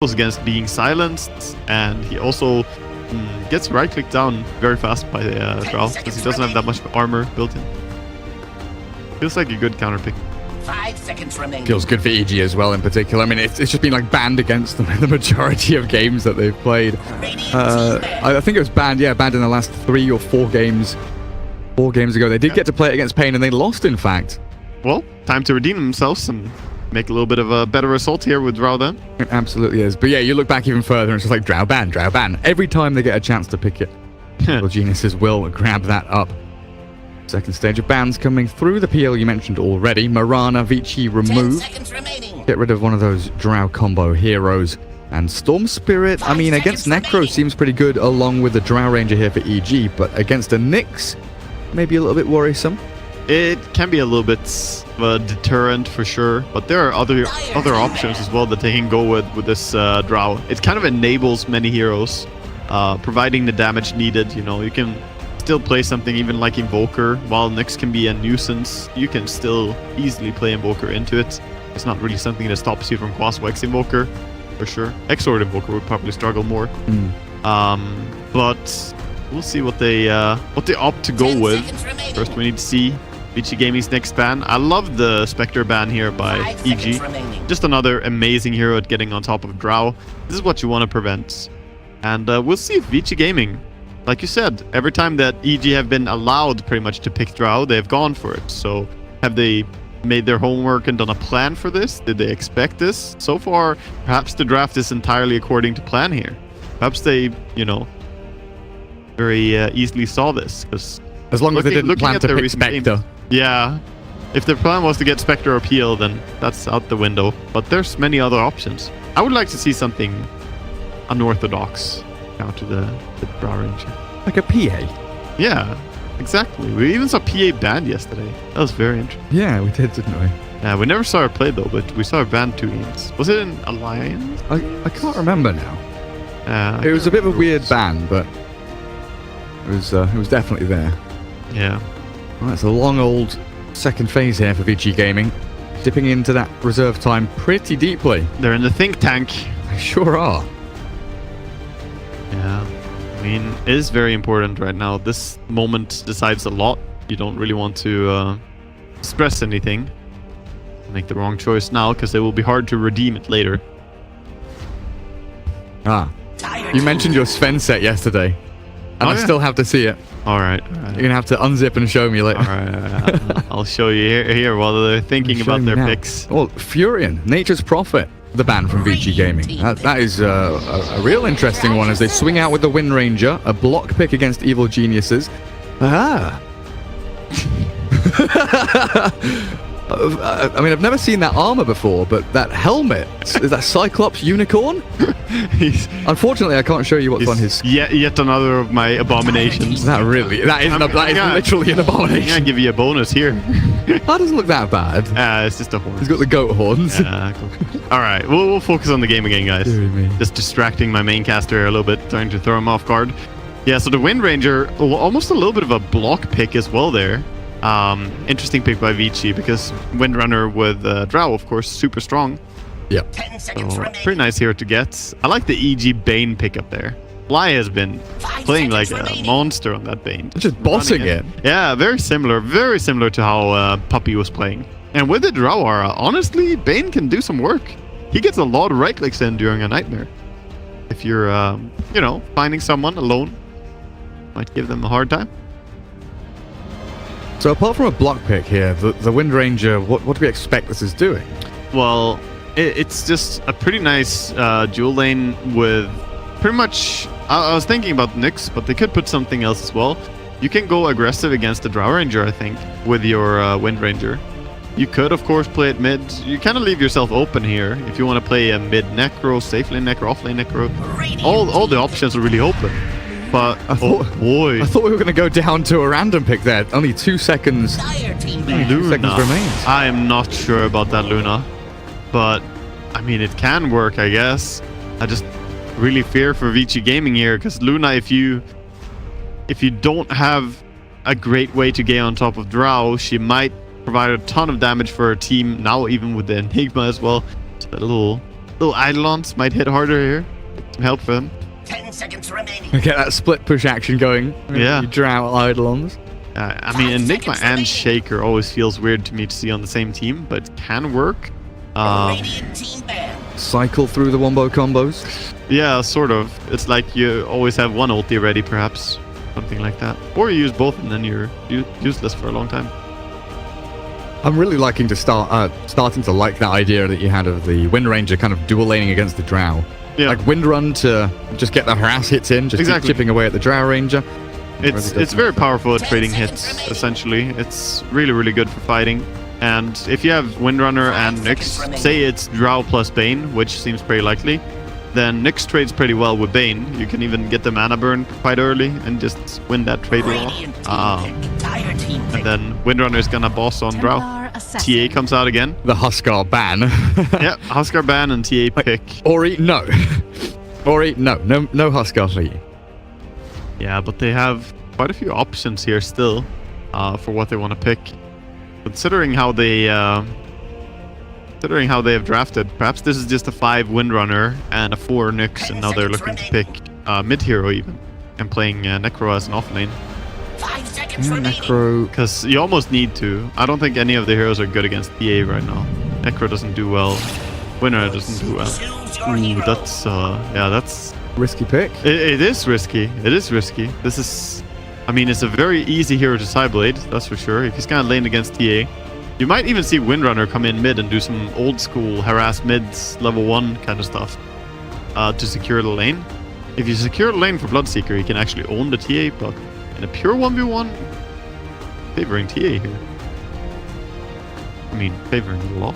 against being silenced, and he also gets right-clicked down very fast by the Drow, because he doesn't have that much armor built in. Feels like a good counter pick. 5 seconds remaining. Feels good for EG as well in particular. I mean, it's just been like banned against them in the majority of games that they've played. I think it was banned, banned in the last 3 or 4 games. 4 games ago. They did get to play it against Pain, and they lost, in fact. Well, time to redeem themselves and make a little bit of a better result here with Drow then. It absolutely is. But yeah, you look back even further, and it's just like Drow ban, Drow ban. Every time they get a chance to pick it, Evil Geniuses will grab that up. Second stage of bans coming through. The PL you mentioned already. Marana, Vici removed. Get rid of one of those Drow combo heroes. And Storm Spirit, I mean, against Necro seems pretty good along with the Drow Ranger here for EG, but against a Nyx, maybe a little bit worrisome. It can be a little bit of a deterrent for sure, but there are other options as well that they can go with this Drow. It kind of enables many heroes, providing the damage needed. You know, you can still play something even like Invoker. While Nyx can be a nuisance, you can still easily play Invoker into it. It's not really something that stops you from Quaswa X Invoker, for sure. X-Sword Invoker would probably struggle more. But we'll see what they opt to go with. First, we need to see Vici Gaming's next ban. I love the Spectre ban here by EG. Just another amazing hero at getting on top of Drow. This is what you want to prevent. And we'll see if Vici Gaming, like you said, every time that EG have been allowed pretty much to pick Drow, they've gone for it. So have they made their homework and done a plan for this? Did they expect this? So far, perhaps the draft is entirely according to plan here. Perhaps they, you know, very easily saw this. Because as long as they didn't plan to pick Spectre. Yeah. If their plan was to get Spectre or Peel, then that's out the window. But there's many other options. I would like to see something unorthodox down to the Drow Ranger. Like a PA? Yeah, exactly. We even saw PA banned yesterday. That was very interesting. Yeah, we did, didn't we? Yeah, we never saw her play though, but we saw her banned 2 games. Was it an Alliance? I can't remember now. It was a bit of a weird ban, but it was definitely there. Yeah. Well, it's a long old second phase here for Vici Gaming. Dipping into that reserve time pretty deeply. They're in the think tank. They sure are. Yeah. I mean, it is very important right now. This moment decides a lot. You don't really want to stress anything. Make the wrong choice now, because it will be hard to redeem it later. You mentioned your Sven set yesterday. And I still have to see it. All right. You're going to have to unzip and show me later. All right. I'll show you here while they're thinking about their picks. Well, Furion, Nature's Prophet, the ban from Vici Gaming. That is a real interesting one as they swing out with the Wind Ranger, a block pick against Evil Geniuses. I mean, I've never seen that armor before, but that helmet, is that Cyclops unicorn? Unfortunately, I can't show you what's on his... Yet another of my abominations. That is literally an abomination. I'm going to give you a bonus here. That doesn't look that bad. It's just a horn. He's got the goat horns. Cool. All right, we'll focus on the game again, guys. Just distracting my main caster a little bit, trying to throw him off guard. Yeah, so the Wind Ranger, almost a little bit of a block pick as well there. Interesting pick by Vici, because Windrunner with Drow, of course, super strong. Yeah. So, pretty nice hero to get. I like the EG Bane pickup there. Fly has been playing like a monster on that Bane. Just bossing it. Yeah, very similar to how Puppy was playing. And with the Drow aura, honestly, Bane can do some work. He gets a lot of right clicks in during a Nightmare. If you're, you know, finding someone alone, might give them a hard time. So apart from a block pick here, the Wind Ranger, what do we expect this is doing? Well, it's just a pretty nice dual lane with pretty much... I was thinking about Nyx, but they could put something else as well. You can go aggressive against the Drow Ranger, I think, with your Wind Ranger. You could, of course, play it mid. You kind of leave yourself open here if you want to play a mid Necro, safe lane Necro, off lane Necro. All the options are really open. But, I thought we were going to go down to a random pick there. Only 2 seconds. Luna. 2 seconds remains. I am not sure about that Luna. But, I mean, it can work, I guess. I just really fear for Vici Gaming here, because Luna, if you don't have a great way to get on top of Drow, she might provide a ton of damage for her team, now even with the Enigma as well. It's a little Little Eidolons might hit harder here. Some help for them. 10 seconds remaining. Get that split push action going. Yeah. You drown Eidolons. I mean, Enigma and Shaker always feels weird to me to see on the same team, but it can work. Radiant team banned. Cycle through the wombo combos. Yeah, sort of. It's like you always have one ulti ready, perhaps. Something like that. Or you use both and then you're useless for a long time. I'm really liking to starting to like that idea that you had of the Wind Ranger kind of dual laning against the Drow. Yeah. Like Wind Run to just get the harass hits in, just keep chipping away at the Drow Ranger. It's very powerful at trading hits, essentially. It's really, really good for fighting. And if you have Windrunner and Nyx, say it's Drow plus Bane, which seems pretty likely, then Nyx trades pretty well with Bane. You can even get the mana burn quite early and just win that trade off. And then Windrunner is gonna boss on Drow. TA comes out again. The Huskar ban. Yeah, Huskar ban and TA pick. Ori, no. Ori, no Huskar for you. Yeah, but they have quite a few options here still for what they want to pick. Considering how they have drafted, perhaps this is just a 5 Windrunner and a 4 Nyx, and now they're looking to pick mid hero even, and playing Necro as an offlane. 5 seconds remaining. Necro. Because you almost need to. I don't think any of the heroes are good against PA right now. Necro doesn't do well. Windrunner doesn't do well. Ooh, that's Risky pick. It is risky. It is risky. This is... I mean, it's a very easy hero to sideblade, that's for sure. If he's kind of lane against TA. You might even see Windrunner come in mid and do some old school harass mids, level 1 kind of stuff to secure the lane. If you secure the lane for Bloodseeker, you can actually own the TA, but in a pure 1v1, favoring TA here. I mean, favoring a lot.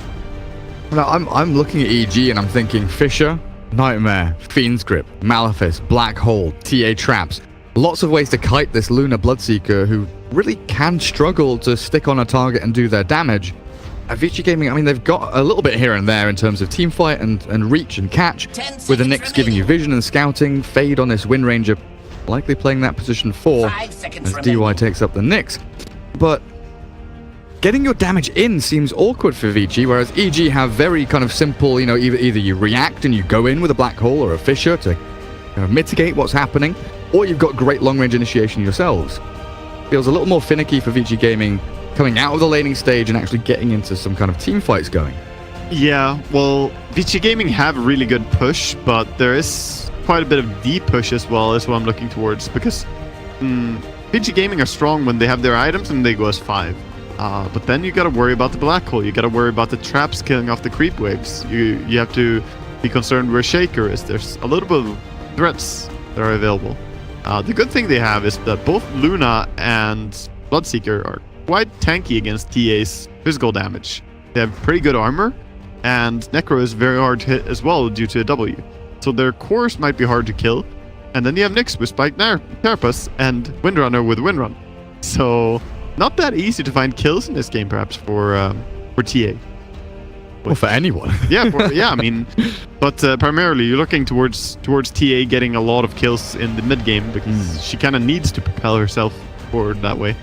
Now, I'm looking at EG and I'm thinking Fissure, Nightmare, Fiend's Grip, Malefice, Black Hole, TA Traps. Lots of ways to kite this Luna Bloodseeker who really can struggle to stick on a target and do their damage. At Vici Gaming, I mean, they've got a little bit here and there in terms of teamfight and reach and catch, with the Nyx giving you vision and scouting, Fade on this Wind Ranger, likely playing that position 4 as DY takes up the Nyx. But getting your damage in seems awkward for Vici, whereas EG have very kind of simple, you know, either you react and you go in with a Black Hole or a Fissure to mitigate what's happening, or you've got great long-range initiation yourselves. Feels a little more finicky for Vici Gaming coming out of the laning stage and actually getting into some kind of team fights going. Yeah, well, Vici Gaming have a really good push, but there is quite a bit of deep push as well, is what I'm looking towards, because Vici Gaming are strong when they have their items and they go as 5. But then you gotta worry about the Black Hole, you gotta worry about the traps killing off the creep waves. You have to be concerned where Shaker is. There's a little bit of threats that are available. The good thing they have is that both Luna and Bloodseeker are quite tanky against TA's physical damage. They have pretty good armor, and Necro is very hard to hit as well due to a W. So their cores might be hard to kill. And then you have Nyx with Spike Carapace and Windrunner with Windrun. So not that easy to find kills in this game, perhaps, for TA. Or for anyone. Yeah, I mean, but primarily you're looking towards TA getting a lot of kills in the mid game because she kind of needs to propel herself forward that way.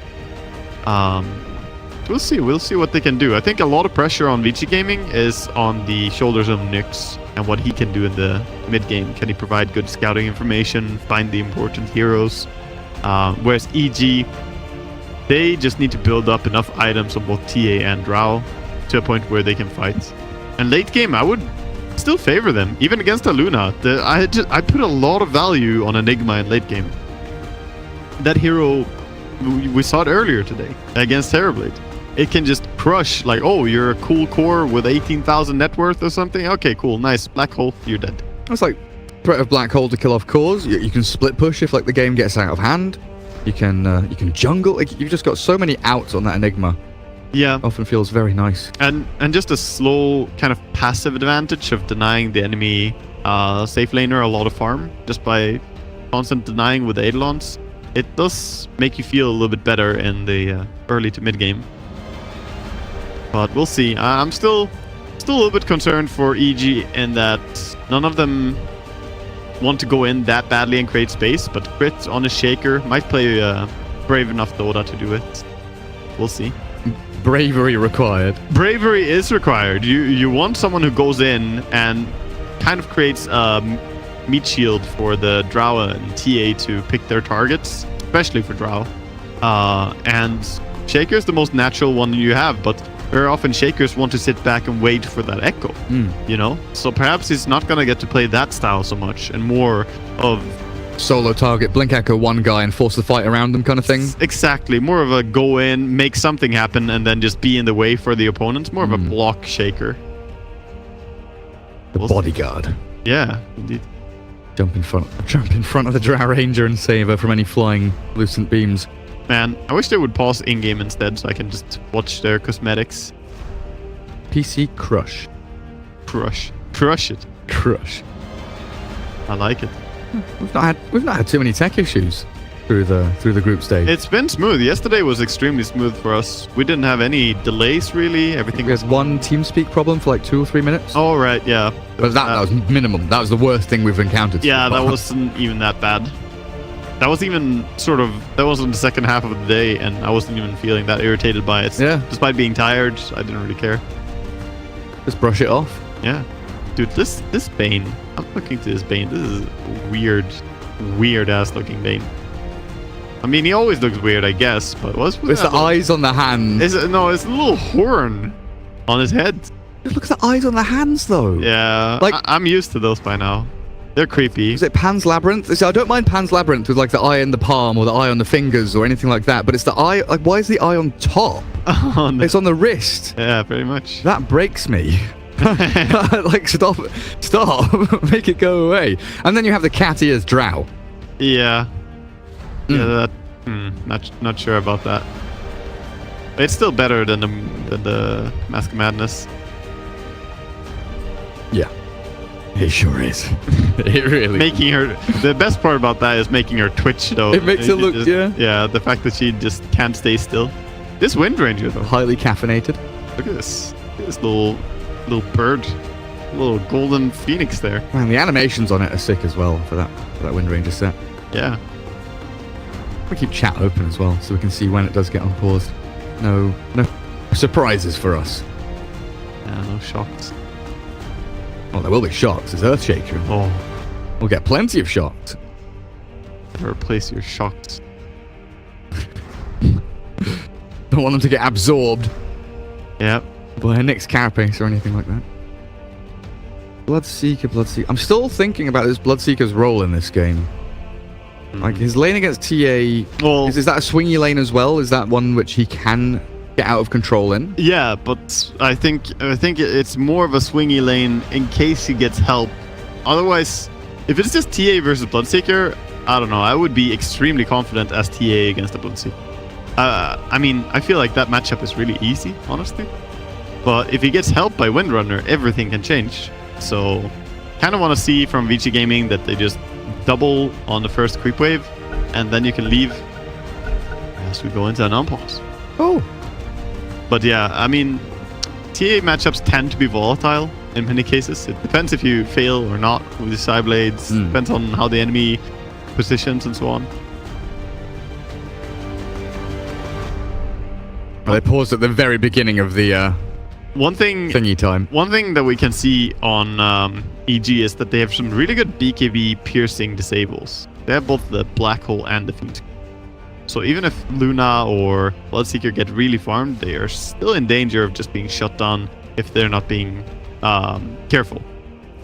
We'll see what they can do. I think a lot of pressure on Vici Gaming is on the shoulders of Nyx and what he can do in the mid game. Can he provide good scouting information, find the important heroes? Whereas EG, they just need to build up enough items on both TA and Drow to a point where they can fight. And late game, I would still favor them, even against a Luna. I put a lot of value on Enigma in late game. That hero, we saw it earlier today against Terrorblade. It can just crush, like, oh, you're a cool core with 18,000 net worth or something. Okay, cool, nice. Black Hole, you're dead. It's like threat of Black Hole to kill off cores. You can split push if like the game gets out of hand. You can jungle. Like, you've just got so many outs on that Enigma. Yeah. Often feels very nice. And just a slow kind of passive advantage of denying the enemy safe laner a lot of farm just by constant denying with Eidolons. It does make you feel a little bit better in the early to mid game. But we'll see. I'm still a little bit concerned for EG in that none of them want to go in that badly and create space, but Crit on a Shaker might play brave enough Dota to do it. We'll see. Bravery required. Bravery is required. You want someone who goes in and kind of creates a meat shield for the Drow and TA to pick their targets, especially for Drow. And Shaker is the most natural one you have, but very often Shakers want to sit back and wait for that echo, you know? So perhaps he's not going to get to play that style so much and more of... Solo target, blink echo one guy and force the fight around them kind of thing? Exactly. More of a go in, make something happen, and then just be in the way for the opponents. More of a block Shaker. The bodyguard. Yeah, indeed. Jump in front of the Drow Ranger and save her from any flying lucent beams. Man, I wish they would pause in-game instead so I can just watch their cosmetics. PC crush. Crush it. Crush. I like it. We've not had too many tech issues through the group stage. It's been smooth. Yesterday was extremely smooth for us. We didn't have any delays really. Everything we had one TeamSpeak problem for like 2 or 3 minutes. Oh right, yeah. But that was minimum. That was the worst thing we've encountered. Yeah, that wasn't even that bad. That was even that was in the second half of the day, and I wasn't even feeling that irritated by it. Yeah. Despite being tired, I didn't really care. Just brush it off. Yeah. Dude, this Bane. I'm looking to this Bane. This is weird ass looking Bane. I mean, he always looks weird, I guess, but what's with It's the eyes on the hand. No, it's a little horn on his head. Look at the eyes on the hands, though. Yeah, like I'm used to those by now. They're creepy. Is it Pan's Labyrinth? See, I don't mind Pan's Labyrinth with like the eye in the palm or the eye on the fingers or anything like that, but it's the eye. Like, why is the eye on top? It's on the wrist. Yeah, pretty much. That breaks me. Like, stop, make it go away. And then you have the cat ears Drow. Yeah. Yeah, not sure about that. It's still better than the Mask of Madness. Yeah. It sure is. It really. The best part about that is making her twitch though. It makes it look, Yeah, the fact that she just can't stay still. This Wind Ranger though. Highly caffeinated. Look at this. Look at this little bird. Little golden phoenix there. Man, the animations on it are sick as well for that Wind Ranger set. Yeah. We keep chat open as well so we can see when it does get unpaused. No surprises for us. Yeah, no shocks. Well, there will be shocks. It's Earthshaker. Oh. We'll get plenty of shocks. Replace your shocks. Don't want them to get absorbed. Yep. By a Nyx carapace or anything like that. Bloodseeker. I'm still thinking about this Bloodseeker's role in this game. Like, his lane against TA... Well, is that a swingy lane as well? Is that one which he can get out of control in? Yeah, but I think it's more of a swingy lane in case he gets help. Otherwise, if it's just TA versus Bloodseeker, I don't know. I would be extremely confident as TA against the Bloodseeker. I mean, I feel like that matchup is really easy, honestly. But if he gets help by Windrunner, everything can change. So, kind of want to see from Vici Gaming that they just double on the first creep wave, and then you can leave as we go into an unpause. Oh. But yeah, I mean, TA matchups tend to be volatile in many cases. It depends if you fail or not with the side blades. Depends on how the enemy positions and so on. Well, they paused at the very beginning of the thingy time. One thing that we can see on EG is that they have some really good BKB piercing disables. They have both the Black Hole and the Phoenix. So even if Luna or Bloodseeker get really farmed, they are still in danger of just being shut down if they're not being careful.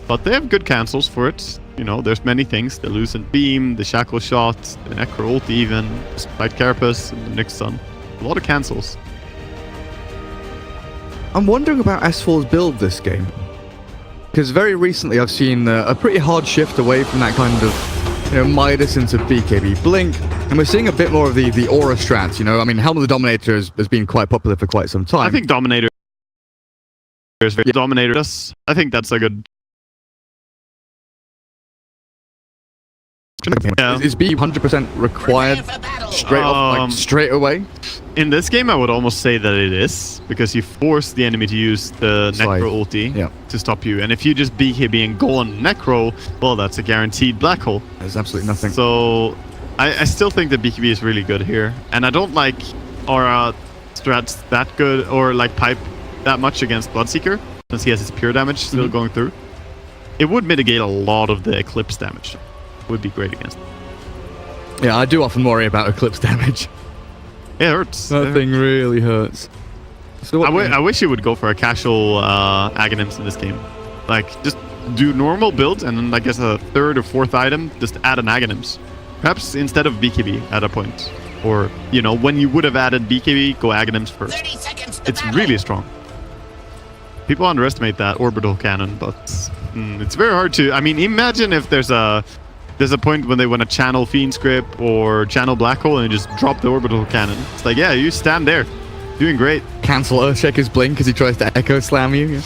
But they have good cancels for it. You know, there's many things. The Lucent Beam, the Shackle Shot, the Necro Ult even, Spite Carapace, and the Nyx Sun. A lot of cancels. I'm wondering about S4's build this game. Because very recently I've seen a pretty hard shift away from that kind of, you know, Midas into BKB Blink. And we're seeing a bit more of the aura strats, you know. I mean, Helm of the Dominator has been quite popular for quite some time. I think Dominator is very Dominator. I think that's a good... Yeah. Is B 100% required straight away? In this game, I would almost say that it is, because you force the enemy to use the Necro ulti to stop you. And if you just BKB and go on Necro, well, that's a guaranteed black hole. There's absolutely nothing. So I still think that BKB is really good here. And I don't like aura strats that good, or like pipe that much against Bloodseeker, since he has his pure damage still going through. it would mitigate a lot of the Eclipse damage. Would be great against. Yeah, I do often worry about Eclipse damage. Yeah, it hurts. That thing really hurts. So I wish you would go for a casual Aghanims in this game. Like, just do normal build, and then I guess a third or fourth item, just add an Aghanims. Perhaps instead of BKB at a point. Or, you know, when you would have added BKB, go Aghanims first. 30 seconds to It's battle. really strong. People underestimate that orbital cannon, but it's very hard to... I mean, imagine if there's a point when they want to channel Fiend Script or channel Black Hole and just drop the orbital cannon. It's like, yeah, you stand there. Doing great. Cancel Earthshaker's blink as he tries to Echo Slam you. Yeah.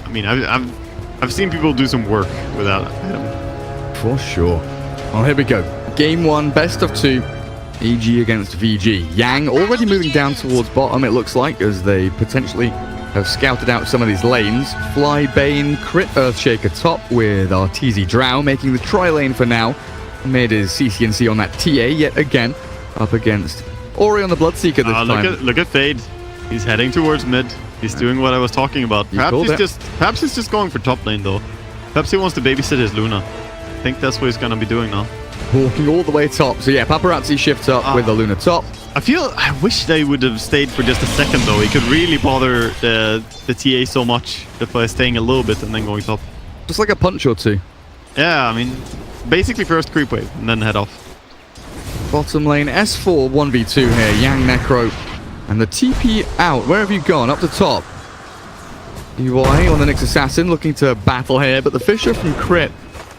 I mean, I've seen people do some work with that item. For sure. Well, here we go. Game 1, best of 2. EG against VG. Yang already moving down towards bottom, it looks like, as they potentially have scouted out some of these lanes. Fly, Bane, Crit, Earthshaker top with Arteezy Drow, making the tri-lane for now. Mid is CCNC on that TA yet again, up against Ori on the Bloodseeker this time. Look at Fade. He's heading towards mid. He's doing what I was talking about. Perhaps he's just going for top lane though. Perhaps he wants to babysit his Luna. I think that's what he's gonna be doing now. Walking all the way top. So yeah, Paparazzi shifts up with the Luna top. I wish they would have stayed for just a second though. He could really bother the TA so much just by staying a little bit and then going top. Just like a punch or two. Yeah, I mean, basically first creep wave and then head off. Bottom lane, S4 1v2 here. Yang Necro and the TP out. Where have you gone? Up the top. UI on the next assassin looking to battle here, but the Fisher from Crit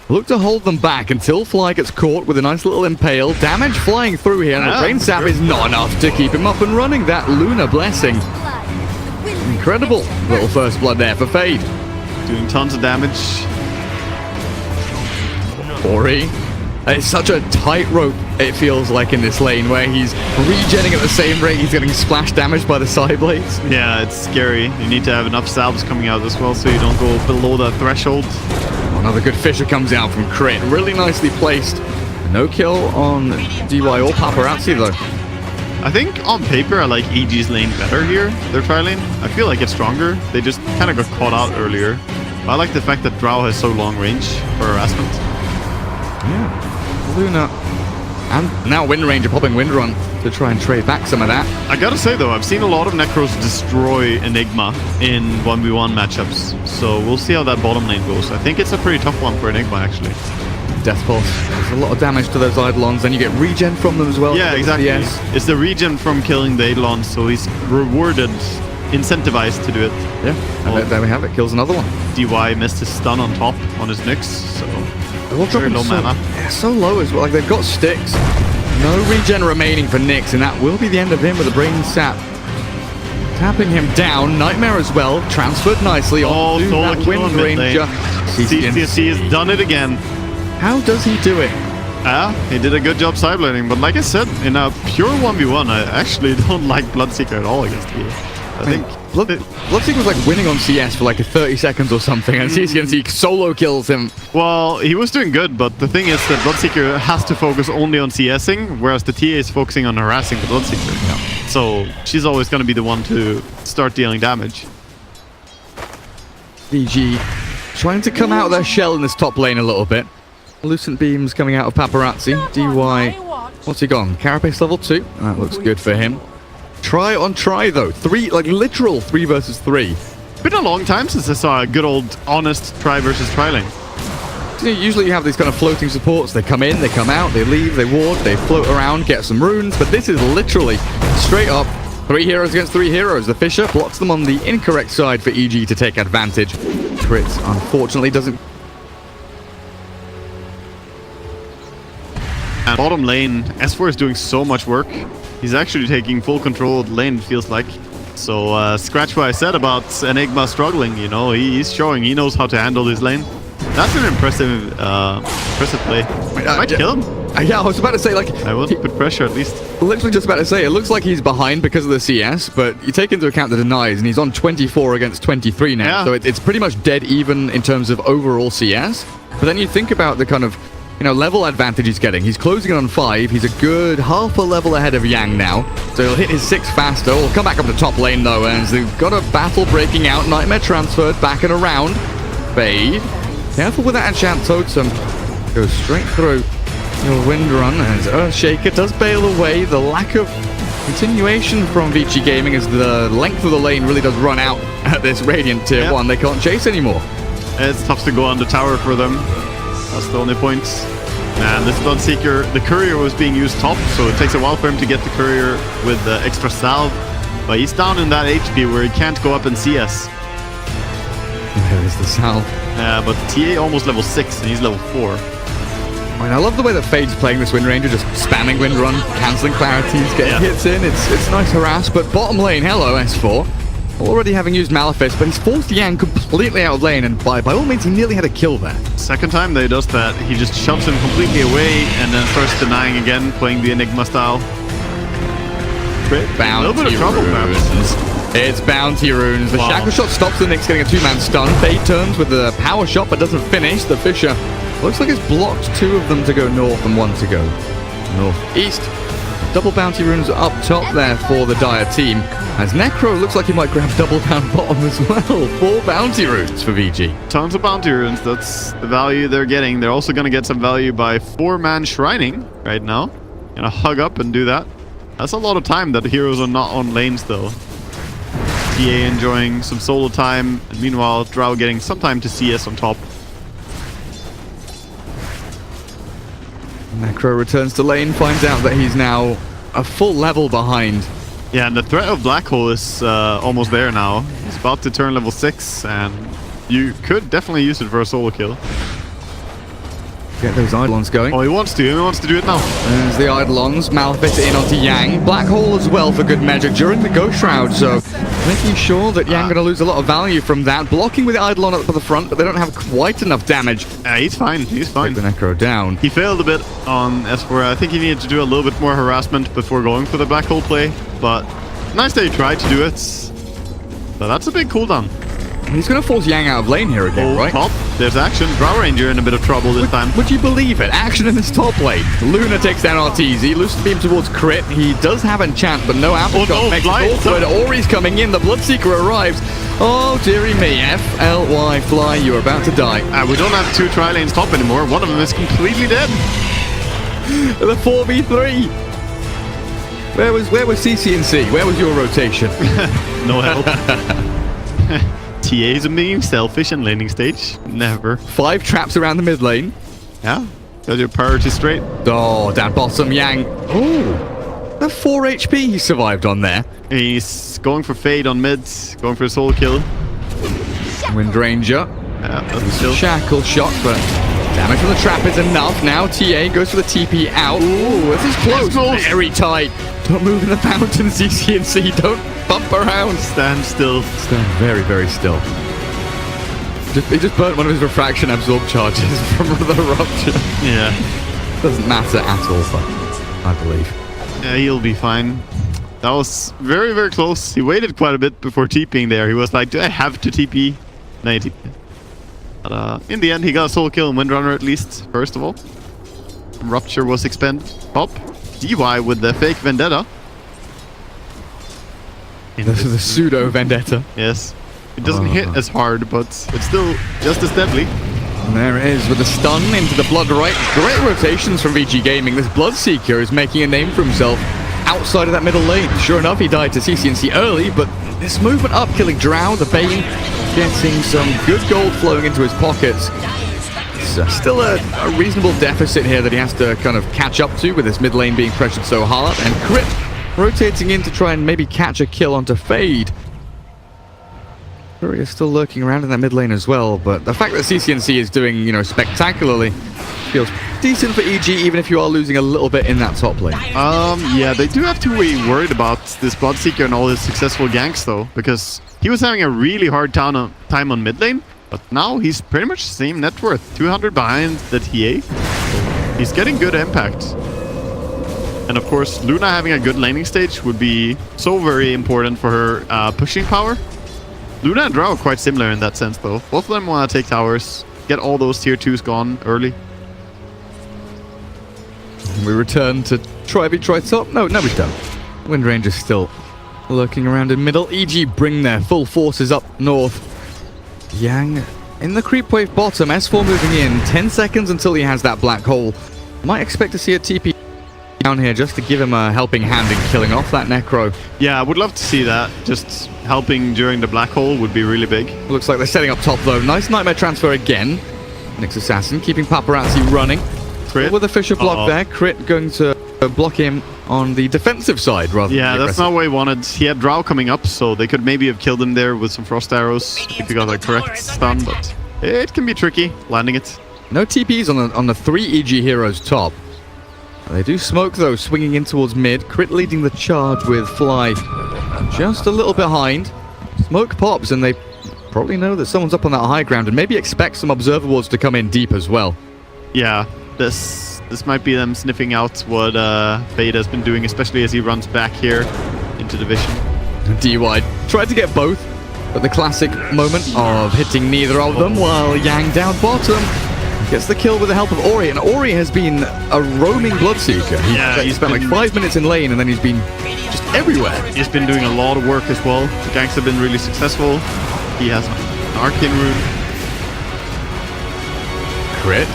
look to hold them back until Fly gets caught with a nice little impale. Damage flying through here, and the Rain Sap is not enough to keep him up and running. That Luna blessing. Incredible little first blood there for Fade. Doing tons of damage. Ori. It's such a tightrope, it feels like, in this lane, where he's regenning at the same rate he's getting splash damage by the side blades. Yeah, it's scary. You need to have enough salves coming out as well so you don't go below that threshold. Another good Fisher comes out from Crit. Really nicely placed. No kill on DY or Paparazzi, though. I think on paper I like EG's lane better here, their tri lane. I feel like it's stronger. They just kind of got caught out earlier. I like the fact that Drow has so long range for harassment. Yeah. Luna and now Wind Ranger popping Wind Run to try and trade back some of that. I gotta say though, I've seen a lot of Necros destroy Enigma in 1v1 matchups, so we'll see how that bottom lane goes. I think it's a pretty tough one for Enigma actually. Death Pulse. There's a lot of damage to those Eidolons, and you get regen from them as well. Yeah, exactly. Yes. It's the regen from killing the Eidolons, so he's rewarded, incentivized to do it. Yeah, and there we have it. Kills another one. DY missed his stun on top on his Nyx, so very low mana. Yeah, so low as well. Like, they've got sticks. No regen remaining for Nyx, and that will be the end of him with a Brain Sap. Tapping him down. Nightmare as well. Transferred nicely on that Wind Ranger. CCNC has done it again. How does he do it? He did a good job sidelining, but like I said, in a pure 1v1, I actually don't like Bloodseeker at all against you. I think Bloodseeker was like winning on CS for like 30 seconds or something, and CCNC solo kills him. Well, he was doing good, but the thing is that Bloodseeker has to focus only on CSing, whereas the TA is focusing on harassing the Bloodseeker. Yeah. So she's always going to be the one to start dealing damage. VG trying to come out of their shell in this top lane a little bit. Lucent Beams coming out of Paparazzi. DY, what's he gone? Carapace level 2. That looks good for him. Try on try though. Literal 3 versus 3. Been a long time since I saw a good old honest try versus try lane. Usually you have these kind of floating supports. They come in, they come out, they leave, they ward, they float around, get some runes. But this is literally straight up 3 heroes against 3 heroes. The Fisher blocks them on the incorrect side for EG to take advantage. Crit unfortunately doesn't. And bottom lane, S4 is doing so much work. He's actually taking full control of the lane, it feels like. So scratch what I said about Enigma struggling, you know, he's showing he knows how to handle his lane. That's an impressive play. Might kill him. Yeah, I was about to say, like... I want to put pressure at least. Literally just about to say, it looks like he's behind because of the CS, but you take into account the denies, and he's on 24 against 23 now. Yeah. So it's pretty much dead even in terms of overall CS. But then you think about the kind of, you know, level advantage he's getting. He's closing in on 5. He's a good half a level ahead of Yang now. So he'll hit his 6 faster. He'll come back up to top lane though, and they've got a battle breaking out. Nightmare transferred back and around. Fade Careful with that enchant totem. Goes straight through your wind run, and Earthshaker does bail away. The lack of continuation from Vici Gaming as the length of the lane really does run out at this Radiant tier 1. They can't chase anymore. It's tough to go on the tower for them. That's the only point. And this Bloodseeker, the courier was being used top, so it takes a while for him to get the courier with the extra salve. But he's down in that HP where he can't go up in CS. There is the salve. But TA almost level 6 and he's level 4. I mean, I love the way that Fade's playing this Wind Ranger, just spamming Wind Run, cancelling clarities, getting hits in. It's nice harass, but bottom lane, hello S4. Already having used Malefice, but he's forced Yang completely out of lane, and by all means, he nearly had a kill there. Second time that he does that, he just shoves him completely away and then starts denying again, playing the Enigma style. A little bit of trouble, perhaps. It's Bounty Runes. The Shackle Shot stops the Nyx getting a 2-man stun. Fade turns with the Power Shot, but doesn't finish. The Fisher looks like it's blocked 2 of them to go north and 1 to go northeast. Double Bounty Runes up top there for the Dire team. As Necro looks like he might grab double down bottom as well. 4 Bounty Runes for VG. Tons of Bounty Runes. That's the value they're getting. They're also going to get some value by 4-man Shrining right now. Gonna hug up and do that. That's a lot of time that the heroes are not on lanes though. TA enjoying some solo time. And meanwhile, Drow getting some time to CS on top. Necro returns to lane, finds out that he's now a full level behind. Yeah, and the threat of Black Hole is almost there now. He's about to turn level 6, and you could definitely use it for a solo kill. Get those Eidolons going. Oh, he wants to do it now. There's the Eidolons. Malefice in onto Yang. Black Hole as well for good measure during the Ghost Shroud, so making sure that Yang going to lose a lot of value from that. Blocking with the Eidolon up to the front, but they don't have quite enough damage. He's fine. He's fine. Take the Necro down. He failed a bit on S4. I think he needed to do a little bit more harassment before going for the Black Hole play, but nice that he tried to do it. But that's a big cooldown. He's going to force Yang out of lane here again, right? Top. There's action. Drow Ranger in a bit of trouble this time. Would you believe it? Action in this top lane. Luna takes down Arteezy. Lucid Beam towards crit. He does have enchant, but no ambush. Makes it awkward. Ori's coming in. The Bloodseeker arrives. Oh, dearie me. FLY, fly. You're about to die. We don't have 2 tri-lanes top anymore. One of them is completely dead. The 4v3. Where was CC&C? Where was your rotation? No help. TAs are being selfish in laning stage. Never. 5 traps around the mid lane. Yeah. Got your priority straight. Oh, down bottom, Yang. Oh, the 4 HP he survived on there. He's going for Fade on mid. Going for a solo kill. Wind Ranger. That's still Shackle Shot, but damage from the trap is enough. Now TA goes for the TP out. Ooh, this is close. Very tight. Don't move in the fountain, CC&C. Don't bump around. Stand still. Stand very, very still. He just burnt one of his refraction absorb charges from the rupture. Yeah. Doesn't matter at all, but I believe. Yeah, he'll be fine. That was very, very close. He waited quite a bit before TPing there. He was like, do I have to TP? No, he TP'd. But in the end, he got a solo kill in Windrunner at least, first of all. Rupture was expended. Pop. DY with the fake Vendetta. This is a pseudo Vendetta. Yes. It doesn't hit as hard, but it's still just as deadly. And there it is with the stun into the Blood Right. Great rotations from VG Gaming. This Bloodseeker is making a name for himself outside of that middle lane. Sure enough, he died to CC&C early, but this movement up, killing Drow, the Bane, getting some good gold flowing into his pockets. It's still a reasonable deficit here that he has to kind of catch up to with this mid lane being pressured so hard. And Crit rotating in to try and maybe catch a kill onto Fade. Fury is still lurking around in that mid lane as well, but the fact that CC&C is doing, you know, spectacularly feels decent for EG, even if you are losing a little bit in that top lane. Yeah, they do have to be worried about this Bloodseeker and all his successful ganks though, because he was having a really hard time on mid lane, but now he's pretty much the same net worth, 200 behind the TA. He's getting good impact. And of course, Luna having a good laning stage would be so very important for her pushing power. Luna and Drow are quite similar in that sense though. Both of them want to take towers, get all those tier 2s gone early. We return to try top. No, we don't. Wind Ranger's still lurking around in middle. EG bring their full forces up north. Yang in the creep wave bottom. S4 moving in. 10 seconds until he has that black hole. Might expect to see a TP down here just to give him a helping hand in killing off that Necro. Yeah, I would love to see that. Just helping during the black hole would be really big. Looks like they're setting up top though. Nice Nightmare transfer again. Nyx Assassin keeping Paparazzi running. Crit. With a Fisher block there. Crit going to block him on the defensive side rather Yeah, than that's not what he wanted. He had Drow coming up, so they could maybe have killed him there with some Frost Arrows if he got the correct stun, but it can be tricky landing it. No TPs on the 3 EG heroes top. They do smoke though, swinging in towards mid. Crit leading the charge with Fly just a little behind. Smoke pops and they probably know that someone's up on that high ground and maybe expect some observer wards to come in deep as well. Yeah, this might be them sniffing out what Beta's been doing, especially as he runs back here into the Vision. DY tried to get both, but the classic moment of hitting neither of them while Yang down bottom gets the kill with the help of Ori, and Ori has been a roaming Bloodseeker. He spent like 5 minutes in lane and then he's been just everywhere. He's been doing a lot of work as well. The ganks have been really successful. He has an Arcane Rune. Crit.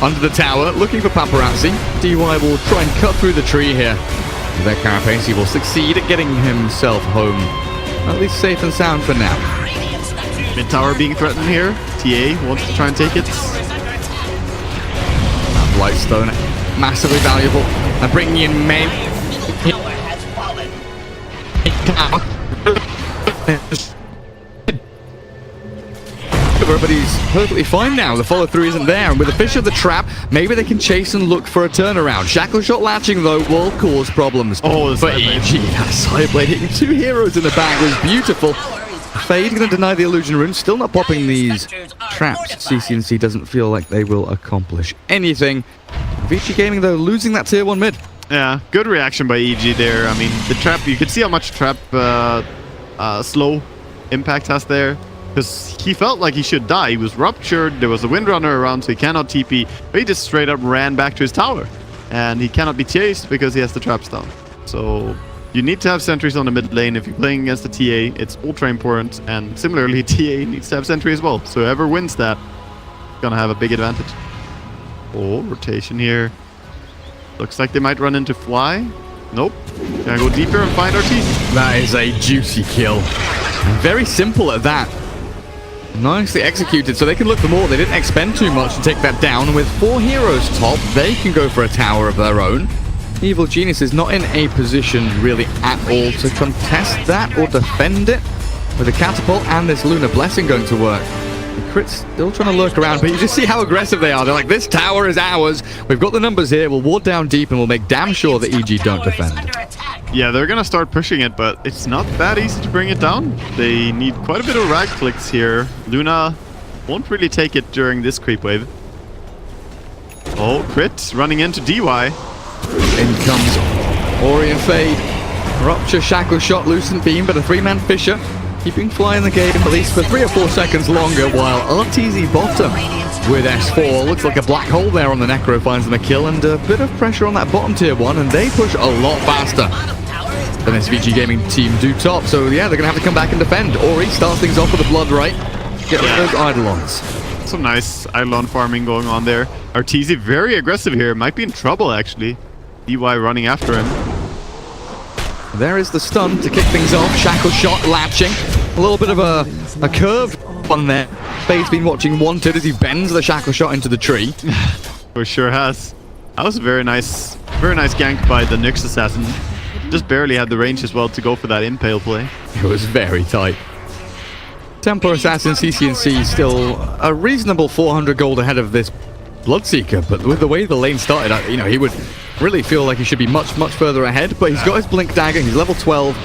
Under the tower, looking for Paparazzi. DY will try and cut through the tree here. With that carapace, he will succeed at getting himself home. At least safe and sound for now. Mid tower being threatened here. TA wants to try and take it. Lightstone, massively valuable. And bringing in main. Everybody's perfectly fine now. The follow through isn't there, and with the fish of the trap, maybe they can chase and look for a turnaround. Shackle shot latching though will cause problems. Oh, for EG, that Sideblade hitting 2 heroes in the back was beautiful. Fade going to deny the illusion rune, still not popping these traps. CCNC doesn't feel like they will accomplish anything. Vici Gaming though losing that tier 1 mid. Yeah, good reaction by EG there. I mean, the trap, you could see how much trap slow impact has there. Because he felt like he should die. He was ruptured, there was a Windrunner around, so he cannot TP. But he just straight up ran back to his tower. And he cannot be chased because he has the traps down. So you need to have sentries on the mid lane. If you're playing against the TA, it's ultra important. And similarly, TA needs to have sentry as well. So whoever wins that, gonna have a big advantage. Oh, rotation here. Looks like they might run into Fly. Nope. Gotta go deeper and find Arteezy. That is a juicy kill. Very simple at that. Nicely executed, so they can look for more. They didn't expend too much to take that down. And with 4 heroes top, they can go for a tower of their own. Evil Genius is not in a position really at all to contest that or defend it. With the catapult and this Lunar Blessing going to work. The Crit's still trying to lurk around, but you just see how aggressive they are. They're like, this tower is ours. We've got the numbers here. We'll ward down deep and we'll make damn sure that EG don't defend. Yeah, they're gonna start pushing it, but it's not that easy to bring it down. They need quite a bit of rag clicks here. Luna won't really take it during this creep wave. Oh, Crit running into DY. In comes Ori and Fade. Rupture, Shackle Shot, Lucent Beam, but a 3-man Fisher. Keeping Fly in the game at least for 3 or 4 seconds longer, while Arteezy bottom with S4. Looks like a black hole there on the Necro finds them a kill, and a bit of pressure on that bottom tier 1, and they push a lot faster than this VG Gaming team do top. So yeah, they're going to have to come back and defend. Ori starts things off with a Blood Right. Get rid of those Eidolons. Some nice Eidolon farming going on there. Arteezy very aggressive here. Might be in trouble actually. DY running after him. There is the stun to kick things off. Shackle Shot latching. A little bit of a curved one there. Fade's been watching Wanted as he bends the Shackle Shot into the tree. For sure has. That was a very nice gank by the Nyx Assassin. Just barely had the range as well to go for that impale play. It was very tight. Templar Assassin CCNC still a reasonable 400 gold ahead of this Bloodseeker, but with the way the lane started, you know, he would really feel like he should be much further ahead, but he's got his Blink Dagger, he's level 12,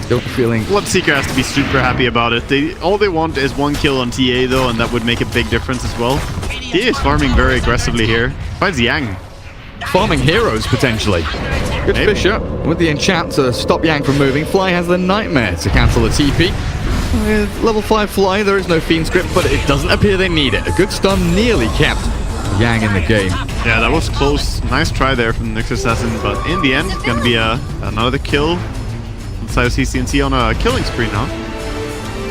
still feeling... Bloodseeker has to be super happy about it. All they want is 1 kill on TA though, and that would make a big difference as well. TA is farming very aggressively here. Finds Yang. Farming heroes, potentially. Good Fisher with the enchant to stop Yang from moving. Fly has the Nightmare to cancel the TP. With level 5 Fly, there is no Fiend script, but it doesn't appear they need it. A good stun nearly kept Yang in the game. Yeah, that was close. Nice try there from the Nyx Assassin, but in the end, it's going to be another kill. Inside of CCNC on a killing spree now.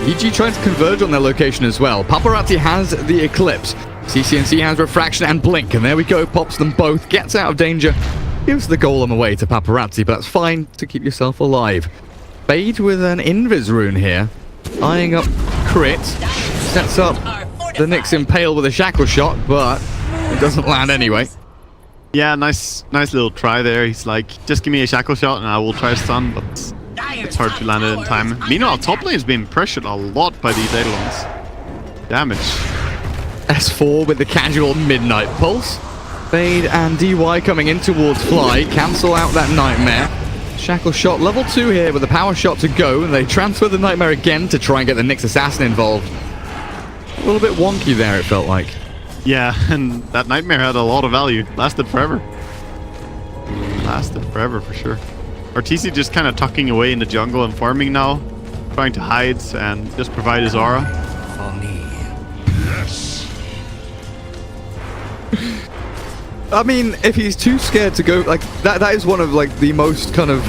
EG trying to converge on their location as well. Paparazzi has the Eclipse. CCNC has Refraction and Blink, and there we go, pops them both, gets out of danger, gives the goal on the way to Paparazzi, but that's fine to keep yourself alive. Fade with an Invis rune here, eyeing up Crit, sets up the Nyx Impale with a Shackle Shot, but it doesn't land anyway. Yeah, nice little try there. He's like, just give me a Shackle Shot and I will try to stun, but it's hard to land it in time. Meanwhile, top lane is being pressured a lot by these Eidolons. Damage. S4 with the casual Midnight Pulse. Fade and DY coming in towards Fly. Cancel out that Nightmare. Shackle Shot level 2 here with a power shot to go. And they transfer the Nightmare again to try and get the Nyx Assassin involved. A little bit wonky there, it felt like. Yeah, and that Nightmare had a lot of value. Lasted forever. Lasted forever for sure. Arteezy just kind of tucking away in the jungle and farming now. Trying to hide and just provide his aura. I mean, if he's too scared to go, like, that is one of, like, the most kind of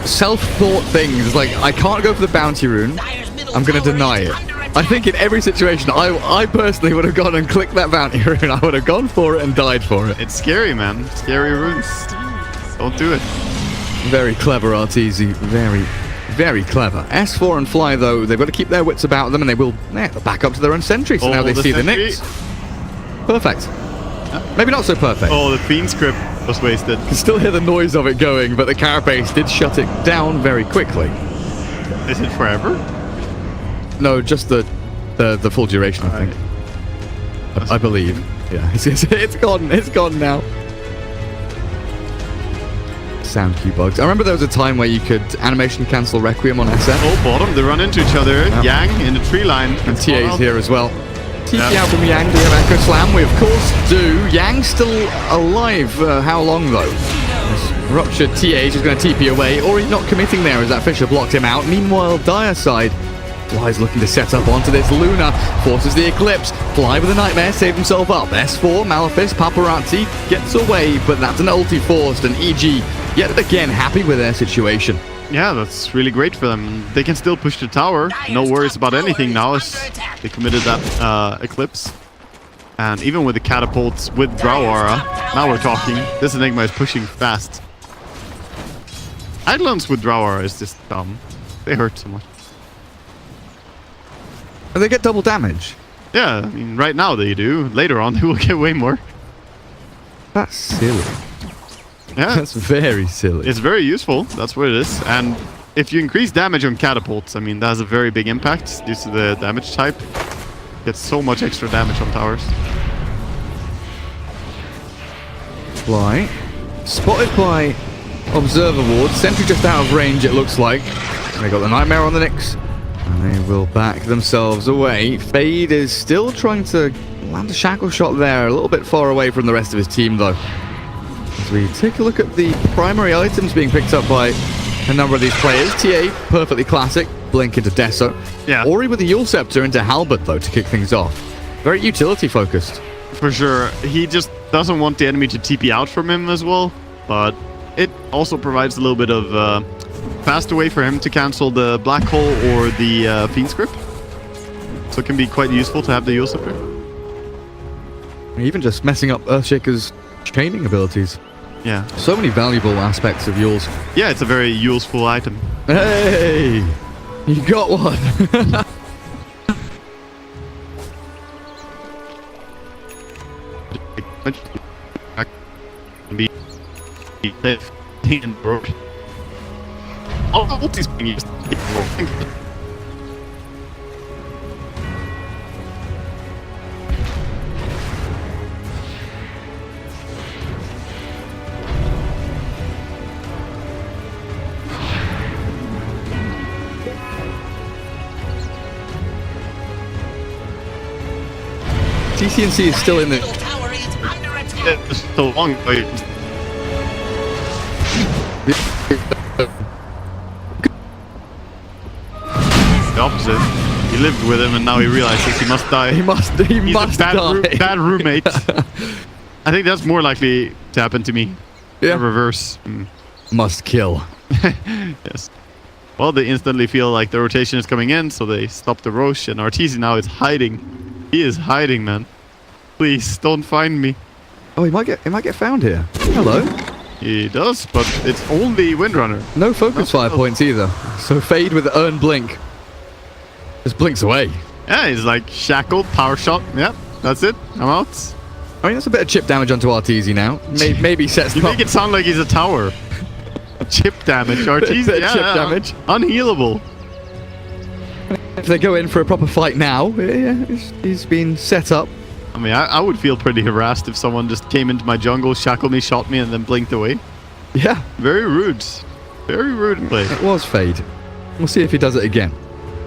self-thought things. Like, I can't go for the bounty rune. I'm going to deny it. I think in every situation, I personally would have gone and clicked that bounty rune. I would have gone for it and died for it. It's scary, man. Scary runes. Don't do it. Very clever, Arteezy. Very, very clever. S4 and Fly, though, they've got to keep their wits about them, and they will back up to their own sentry. So now they see the Nyx. Perfect. Maybe not so perfect. Oh, the Fiend script was wasted. You can still hear the noise of it going, but the Carapace did shut it down very quickly. Is it forever? No, just the full duration, I think. I believe. Yeah, it's gone. It's gone now. Sound cue bugs. I remember there was a time where you could animation cancel Requiem on SF. Oh, bottom. They run into each other. Yep. Yang in the tree line. And TA's here as well. TP out from Yang. Do we have Echo Slam? We of course do. Yang still alive. How long though? Ruptured TA is going to TP away. Or he's not committing there as that Fisher blocked him out. Meanwhile, Dire side. Fly's looking to set up onto this Luna. Forces the Eclipse. Fly with a Nightmare. Save himself up. S4, Malefice, Paparazzi gets away. But that's an ulti forced. And EG yet again happy with their situation. Yeah, that's really great for them. They can still push the tower. No worries about anything now as they committed that Eclipse. And even with the catapults with Drow Aura, now we're talking. This Enigma is pushing fast. Eidolons with Drow Aura is just dumb. They hurt so much. And they get double damage. Yeah, I mean, right now they do. Later on, they will get way more. That's silly. Yeah, that's very silly. It's very useful. That's what it is. And if you increase damage on catapults, I mean, that has a very big impact due to the damage type. Gets so much extra damage on towers. Fly. Spotted by Observer Ward. Sentry just out of range, it looks like. And they got the Nightmare on the Nyx. And they will back themselves away. Fade is still trying to land a Shackle Shot there. A little bit far away from the rest of his team, though. As we take a look at the primary items being picked up by a number of these players. TA, perfectly classic. Blink into Deso. Yeah. Ori with the Yule Scepter into Halberd, though, to kick things off. Very utility focused. For sure. He just doesn't want the enemy to TP out from him as well. But it also provides a little bit of fast way for him to cancel the Black Hole or the Fiend Script. So it can be quite useful to have the Yule Scepter. Even just messing up Earthshaker's chaining abilities. Yeah. So many valuable aspects of Yule's. Yeah, it's a very useful item. Hey! You got one! TCNC is still in the... It's so long. The opposite. He lived with him and now he realizes he must die. He must die. Bad roommate. I think that's more likely to happen to me. Yeah. Reverse. Must kill. Yes. Well, they instantly feel like the rotation is coming in, so they stop the Roche, and Arteezy now is hiding. He is hiding, man. Please, don't find me. Oh, he might get found here. Hello. He does, but it's only Windrunner. No focus fire points either. So Fade with the earn blink. Just blinks away. Yeah, he's like shackled, power shot. Yep, that's it. I'm out. I mean, that's a bit of chip damage onto Arteezy now. Maybe sets You them make up. it sound like he's a tower. Chip damage, Arteezy. Bit of Yeah, chip damage. Unhealable. If they go in for a proper fight now, yeah, he's been set up. I mean, I would feel pretty harassed if someone just came into my jungle, shackled me, shot me, and then blinked away. Yeah. Very rude. Very rude play. It was Fade. We'll see if he does it again.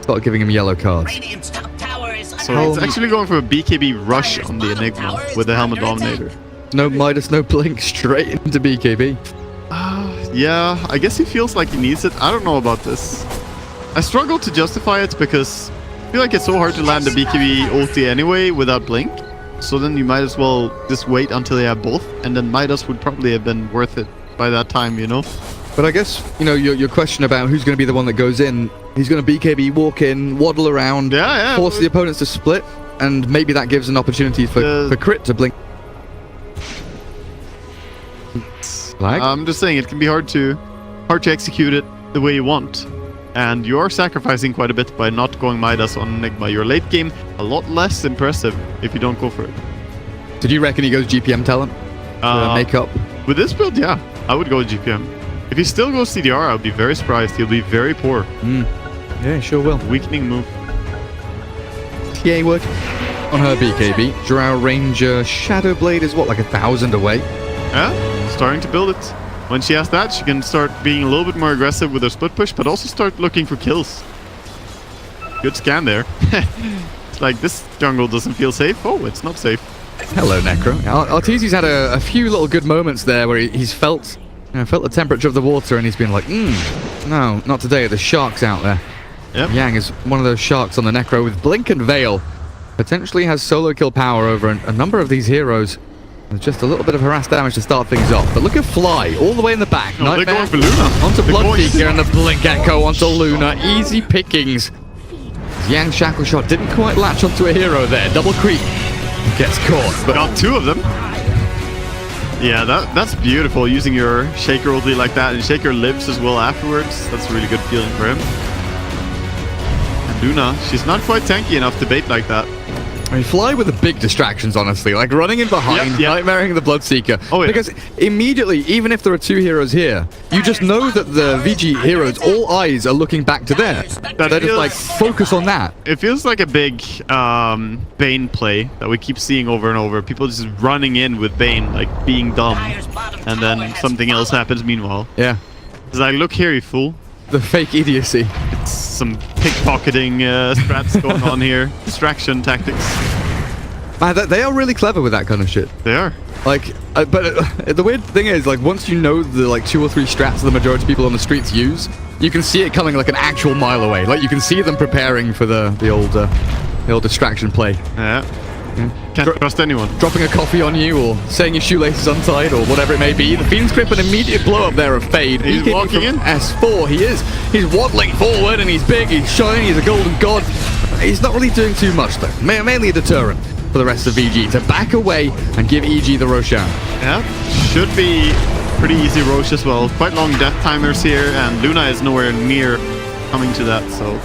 Start giving him yellow cards. Radiant's top tower is So it's actually going for a BKB rush on the Enigma with the Helmet Dominator. No Midas, no blink, straight into BKB. Yeah, I guess he feels like he needs it. I don't know about this. I struggle to justify it because I feel like it's so hard to land the BKB ulti anyway without blink. So then you might as well just wait until they have both, and then Midas would probably have been worth it by that time, you know? But I guess, you know, your question about who's going to be the one that goes in, he's going to BKB, walk in, waddle around, force the opponents to split, and maybe that gives an opportunity for Crit to blink. I'm just saying it can be hard to execute it the way you want. And you are sacrificing quite a bit by not going Midas on Enigma. Your late game, a lot less impressive if you don't go for it. Did you reckon he goes GPM talent? Makeup? With this build, yeah. I would go GPM. If he still goes CDR, I would be very surprised. He'll be very poor. Yeah, sure will. Weakening move. TA work on her BKB. Drow Ranger Shadow Blade is what, like 1,000 away? Yeah, starting to build it. When she has that, she can start being a little bit more aggressive with her split push, but also start looking for kills. Good scan there. It's like this jungle doesn't feel safe. Oh, it's not safe. Hello, Necro. Arteezy's had a few little good moments there where he's felt the temperature of the water, and he's been like, no, not today. The shark's out there. Yep. Yang is one of those sharks on the Necro with Blink and Veil. Potentially has solo kill power over a number of these heroes. There's just a little bit of harass damage to start things off. But look at Fly, all the way in the back. Oh, they're going for Luna. Onto Bloodseeker and the Blink Echo onto Luna. Easy pickings. Yang Shackle Shot didn't quite latch onto a hero there. Double creep. Gets caught. But got two of them. Yeah, that's beautiful. Using your Shaker ulti like that. And Shaker lives as well afterwards. That's a really good feeling for him. And Luna, she's not quite tanky enough to bait like that. I mean, Fly with the big distractions, honestly. Like running in behind, nightmaring the Bloodseeker. Oh, yeah. Because immediately, even if there are two heroes here, you just know that the Vici heroes, all eyes are looking back to there. They're just like, focus on that. It feels like a big Bane play that we keep seeing over and over. People just running in with Bane, like being dumb. And then something else happens meanwhile. Yeah. It's like, look here, you fool. The fake idiocy. It's some pickpocketing strats going on here. Distraction tactics. Man, they are really clever with that kind of shit. They are. Like, but the weird thing is, like, once you know the like 2 or 3 strats the majority of people on the streets use, you can see it coming like an actual mile away. Like, you can see them preparing for the old distraction play. Yeah. Can't trust anyone. Dropping a coffee on you, or saying your shoelace is untied, or whatever it may be. The Phoenix Grip, an immediate blow up there of Fade. He's walking in. S4, he is. He's waddling forward, and he's big, he's shining, he's a golden god. He's not really doing too much, though. Mainly a deterrent for the rest of VG to back away and give EG the Roshan. Yeah, should be pretty easy Roche as well. Quite long death timers here, and Luna is nowhere near coming to that, so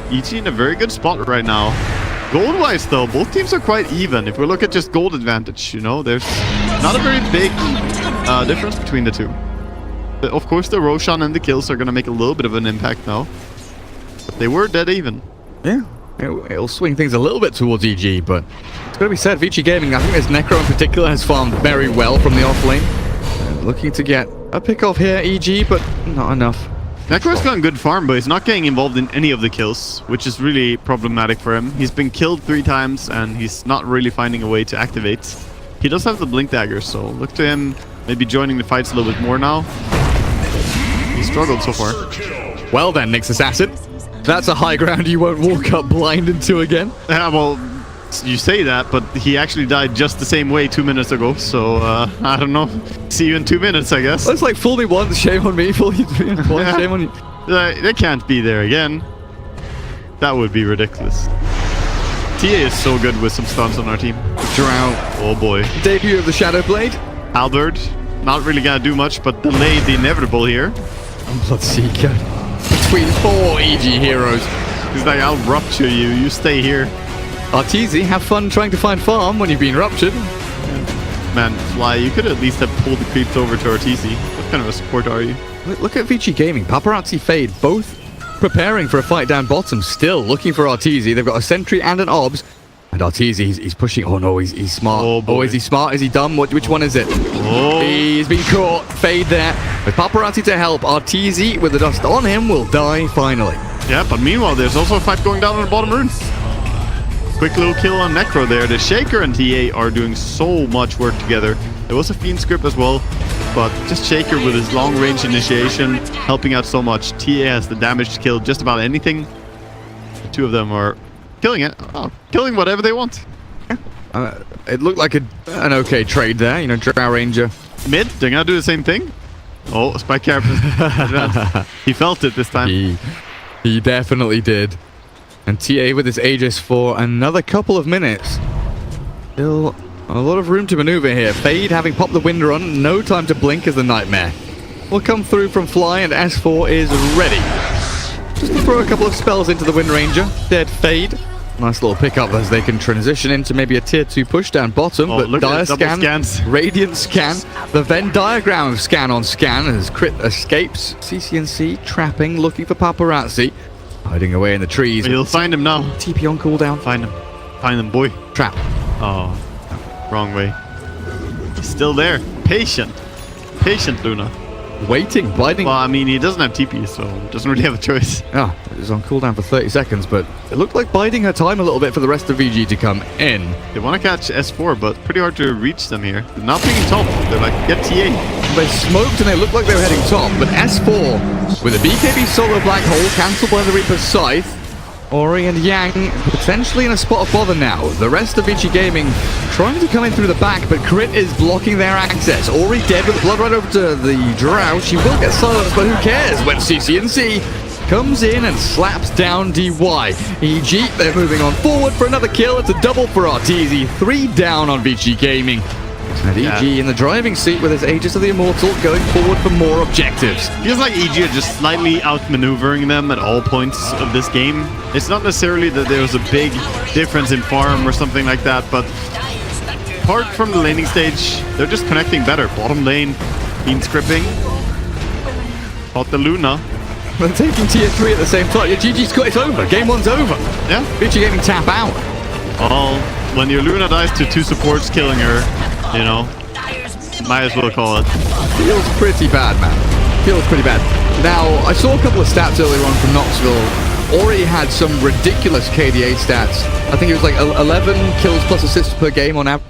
EG in a very good spot right now. Gold-wise, though, both teams are quite even. If we look at just gold advantage, you know, there's not a very big difference between the two. But of course, the Roshan and the kills are going to make a little bit of an impact now. But they were dead even. Yeah, it'll swing things a little bit towards EG, but it's got to be said, Vici Gaming, I think this Necro in particular has farmed very well from the offlane. Looking to get a pick off here, EG, but not enough. Necro's got a good farm, but he's not getting involved in any of the kills, which is really problematic for him. He's been killed 3 times, and he's not really finding a way to activate. He does have the Blink Dagger, so look to him maybe joining the fights a little bit more now. He struggled so far. Well then, Nyx Assassin. That's a high ground you won't walk up blind into again. Yeah, well, you say that, but he actually died just the same way 2 minutes ago, so I don't know. See you in 2 minutes, I guess. It's like, fool me once, shame on me. Fool you once, shame on you. They can't be there again. That would be ridiculous. TA is so good with some stuns on our team. Drow. Oh boy. Debut of the Shadow Blade. Halberd, not really gonna do much, but delayed the inevitable here. And Bloodseeker. Between 4 EG heroes. He's like, I'll rupture you, you stay here. Arteezy, have fun trying to find farm when you've been ruptured. Man, Fly, you could at least have pulled the creeps over to Arteezy. What kind of a support are you? Look at Vici Gaming, Paparazzi, Fade, both preparing for a fight down bottom, still looking for Arteezy. They've got a sentry and an obs. And Arteezy, he's pushing. Oh no, he's smart. Oh, is he smart? Is he dumb? Which one is it? Oh. He's been caught. Fade there. With Paparazzi to help, Arteezy with the dust on him will die finally. Yeah, but meanwhile, there's also a fight going down on the bottom rune. Quick little kill on Necro there. The Shaker and TA are doing so much work together. There was a Fiend script as well, but just Shaker with his long-range initiation helping out so much. TA has the damage to kill just about anything. The two of them are killing it. Oh, killing whatever they want. It looked like an okay trade there. You know, Drow Ranger. Mid, they're gonna do the same thing. Oh, Spike Carapace. He felt it this time. He definitely did. And TA with his Aegis for another couple of minutes. Still a lot of room to maneuver here. Fade having popped the wind run. No time to blink as the Nightmare will come through from Fly, and S4 is ready. Just to throw a couple of spells into the Wind Ranger. Dead Fade. Nice little pickup as they can transition into maybe a tier 2 push down bottom. Oh, but Dire scan, scans. Radiant scan, the Venn diagram of scan on scan as Crit escapes. CCNC trapping, looking for Paparazzi. Hiding away in the trees. You'll find him now. TP on cooldown. Find him. Find him, boy. Trap. Oh, wrong way. He's still there. Patient. Patient, Luna. Waiting, blinding. Well, I mean, he doesn't have TP, so doesn't really have a choice. Ah, it was on cooldown for 30 seconds, but it looked like biding her time a little bit for the rest of VG to come in. They want to catch S4, but pretty hard to reach them here. They're not picking top. They're like, get TA. They smoked and they looked like they were heading top, but S4 with a BKB solo black hole cancelled by the Reaper's Scythe. Ori and Yang potentially in a spot of bother now. The rest of Vici Gaming trying to come in through the back, but Crit is blocking their access. Ori dead with blood right over to the Drow. She will get silenced, but who cares when CCNC comes in and slaps down DY. EG, they're moving on forward for another kill. It's a double for Arteezy. 3 down on Vici Gaming. And EG in the driving seat with his Aegis of the Immortal going forward for more objectives. Feels like EG are just slightly outmaneuvering them at all points of this game. It's not necessarily that there was a big difference in farm or something like that, but apart from the laning stage, they're just connecting better. Bottom lane, Fiend scripting. Caught the Luna. They're taking tier 3 at the same time. Yeah, GG's got, it's over. Game 1's over. Yeah. Vici Gaming tap out. Well, when your Luna dies to 2 supports killing her, you know, might as well call it. Feels pretty bad, man. Feels pretty bad. Now, I saw a couple of stats earlier on from Knoxville. Ori had some ridiculous KDA stats. I think it was like 11 kills plus assists per game on average.